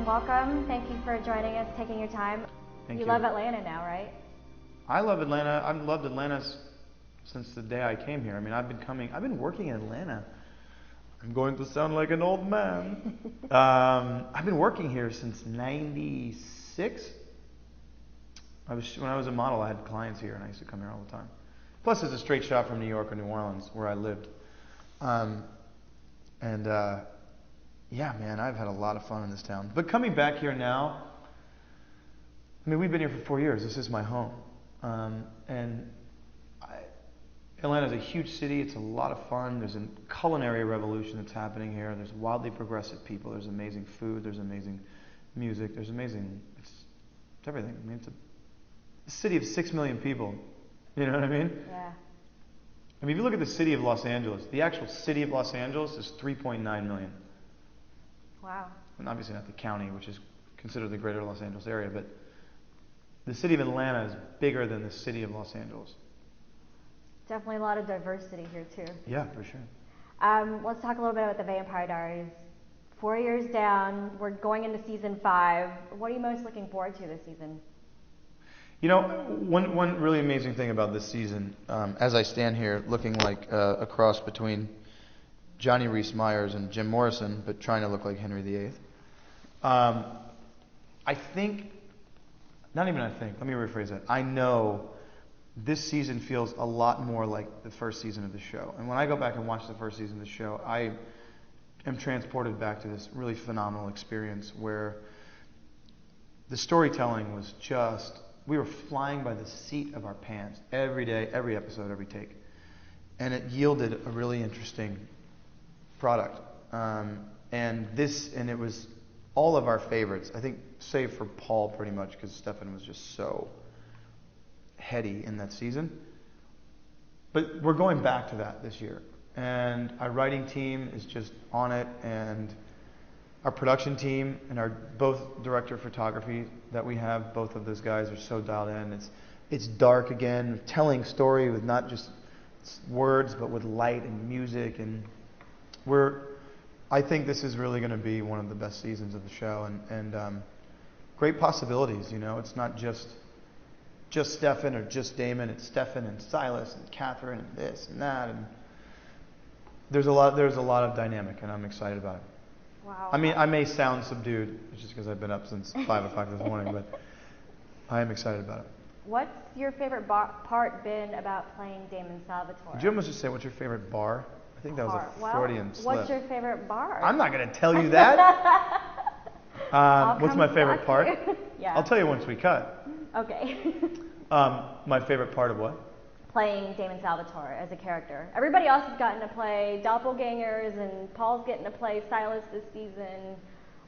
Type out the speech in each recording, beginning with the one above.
welcome. Thank you for joining us, taking your time. Thank you. You love Atlanta now, right? I love Atlanta. I've loved Atlanta since the day I came here. I mean, I've been working in Atlanta. I'm going to sound like an old man. I've been working here since '96. When I was a model, I had clients here, and I used to come here all the time. Plus, it's a straight shot from New York or New Orleans, where I lived. Yeah, man, I've had a lot of fun in this town. But coming back here now, I mean, we've been here for 4 years. This is my home. Atlanta's a huge city. It's a lot of fun. There's a culinary revolution that's happening here. There's wildly progressive people. There's amazing food. There's amazing music. There's amazing, it's everything. I mean, it's a city of 6 million people. You know what I mean? Yeah. I mean, if you look at the city of Los Angeles, the actual city of Los Angeles is 3.9 million. Wow. And obviously not the county, which is considered the greater Los Angeles area, but the city of Atlanta is bigger than the city of Los Angeles. Definitely a lot of diversity here, too. Yeah, for sure. Let's talk a little bit about the Vampire Diaries. 4 years down, we're going into season 5. What are you most looking forward to this season? You know, one really amazing thing about this season, as I stand here looking like a cross between Johnny Rhys Meyers and Jim Morrison, but trying to look like Henry VIII. I think, not even I think, let me rephrase that. I know this season feels a lot more like the first season of the show. And when I go back and watch the first season of the show, I am transported back to this really phenomenal experience where the storytelling was just, we were flying by the seat of our pants every day, every episode, every take. And it yielded a really interesting product. And it was all of our favorites. I think, save for Paul pretty much, because Stefan was just so heady in that season. But we're going back to that this year. And our writing team is just on it, and our production team and our both director of photography that we have, both of those guys are so dialed in. It's dark again, telling story with not just words, but with light and music. And I think this is really going to be one of the best seasons of the show, and great possibilities. You know, it's not just Stefan or just Damon. It's Stefan and Silas and Catherine and this and that, and there's a lot of dynamic, and I'm excited about it. Wow. I mean, I may sound subdued, it's just because I've been up since 5 o'clock this morning, but I am excited about it. What's your favorite part been about playing Damon Salvatore? Did you almost just say what's your favorite bar? I think that was a Freudian slip. What's your favorite bar? I'm not going to tell you that. What's my favorite part? Yeah. I'll tell you once we cut. Okay. My favorite part of what? Playing Damon Salvatore as a character. Everybody else has gotten to play doppelgangers, and Paul's getting to play Silas this season.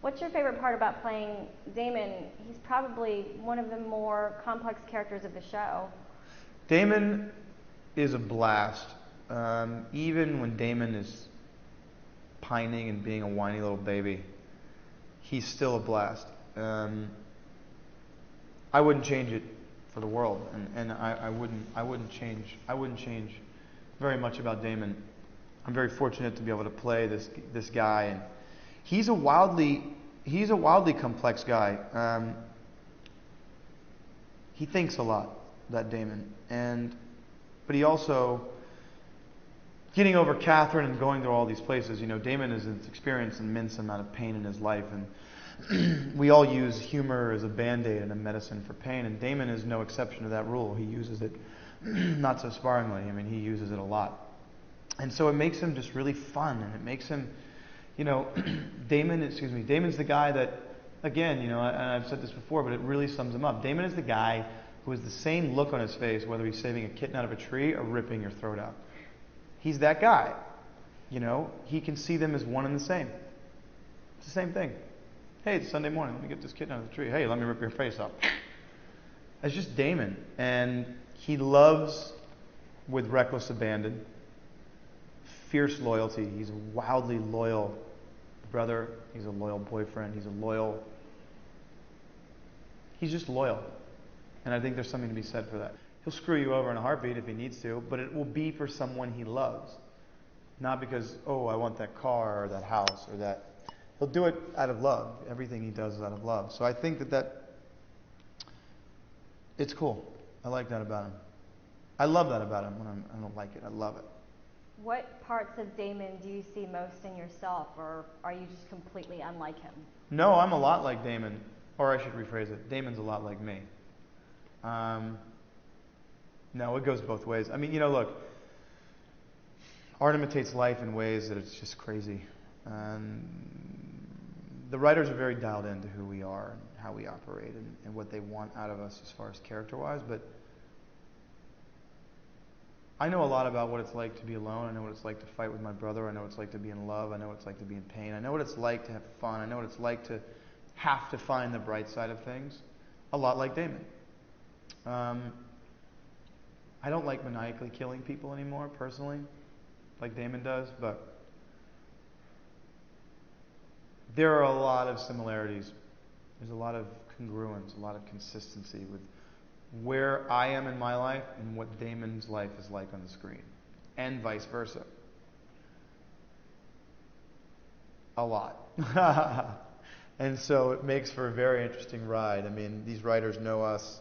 What's your favorite part about playing Damon? He's probably one of the more complex characters of the show. Damon is a blast. Even when Damon is pining and being a whiny little baby, he's still a blast. I wouldn't change it for the world, and I wouldn't change very much about Damon. I'm very fortunate to be able to play this guy, and he's a wildly complex guy. He thinks a lot, that Damon, but he also, getting over Catherine and going through all these places. You know, Damon has experienced an immense amount of pain in his life, and we all use humor as a band-aid and a medicine for pain, and Damon is no exception to that rule. He uses it not so sparingly. I mean, he uses it a lot. And so it makes him just really fun, and it makes him, you know, Damon's the guy that, again, you know, and I've said this before, but it really sums him up. Damon is the guy who has the same look on his face, whether he's saving a kitten out of a tree or ripping your throat out. He's that guy. You know, he can see them as one and the same. It's the same thing. Hey, it's Sunday morning. Let me get this kitten out of the tree. Hey, let me rip your face off. It's just Damon. And he loves with reckless abandon, fierce loyalty. He's a wildly loyal brother. He's a loyal boyfriend. He's just loyal. And I think there's something to be said for that. He'll screw you over in a heartbeat if he needs to, but it will be for someone he loves. Not because, oh, I want that car or that house or that He'll do it out of love. Everything he does is out of love. So I think that it's cool. I like that about him. I love that about him when I don't like it. I love it. What parts of Damon do you see most in yourself, or are you just completely unlike him? No, I'm a lot like Damon. Or I should rephrase it. Damon's a lot like me. No, it goes both ways. I mean, look, art imitates life in ways that it's just crazy. The writers are very dialed into who we are and how we operate and what they want out of us as far as character-wise, but I know a lot about what it's like to be alone. I know what it's like to fight with my brother. I know what it's like to be in love. I know what it's like to be in pain. I know what it's like to have fun. I know what it's like to have to find the bright side of things. A lot like Damon. I don't like maniacally killing people anymore, personally, like Damon does, but there are a lot of similarities. There's a lot of congruence, a lot of consistency with where I am in my life and what Damon's life is like on the screen, and vice versa. A lot. And so it makes for a very interesting ride. I mean, these writers know us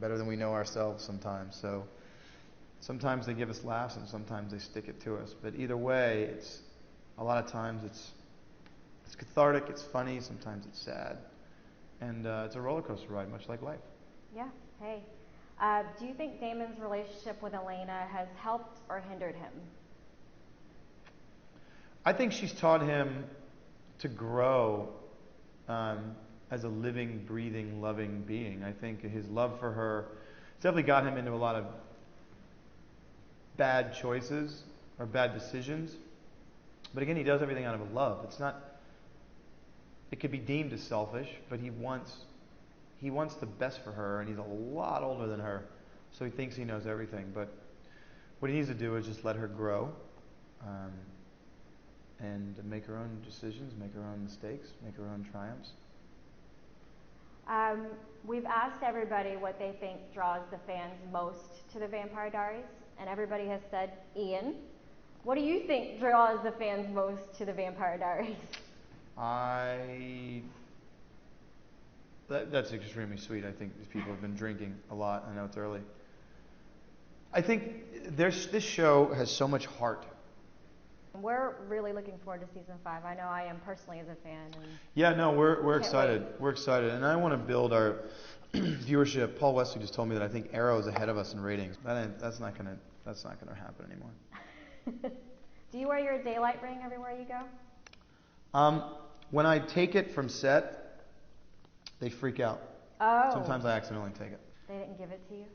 better than we know ourselves sometimes. So sometimes they give us laughs and sometimes they stick it to us. But either way, it's a lot of times it's cathartic, it's funny, sometimes it's sad. And it's a roller coaster ride, much like life. Yeah, hey. Do you think Damon's relationship with Elena has helped or hindered him? I think she's taught him to grow as a living, breathing, loving being. I think his love for her definitely got him into a lot of bad choices or bad decisions. But again, he does everything out of love. It could be deemed as selfish, but he wants the best for her, and he's a lot older than her, so he thinks he knows everything. But what he needs to do is just let her grow and make her own decisions, make her own mistakes, make her own triumphs. We've asked everybody what they think draws the fans most to the Vampire Diaries, and everybody has said Ian. What do you think draws the fans most to the Vampire Diaries? That's extremely sweet. I think these people have been drinking a lot. I know it's early. I think this show has so much heart. We're really looking forward to season 5. I know I am personally as a fan. Yeah, no, we're excited. We're excited, and I want to build our viewership. Paul Wesley just told me that I think Arrow is ahead of us in ratings. That's not gonna happen anymore. Do you wear your daylight ring everywhere you go? When I take it from set, they freak out. Oh. Sometimes I accidentally take it. They didn't give it to you?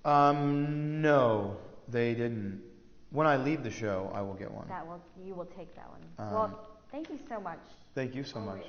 No, they didn't. When I leave the show, I will get one. You will take that one. Well, thank you so much. Thank you so much.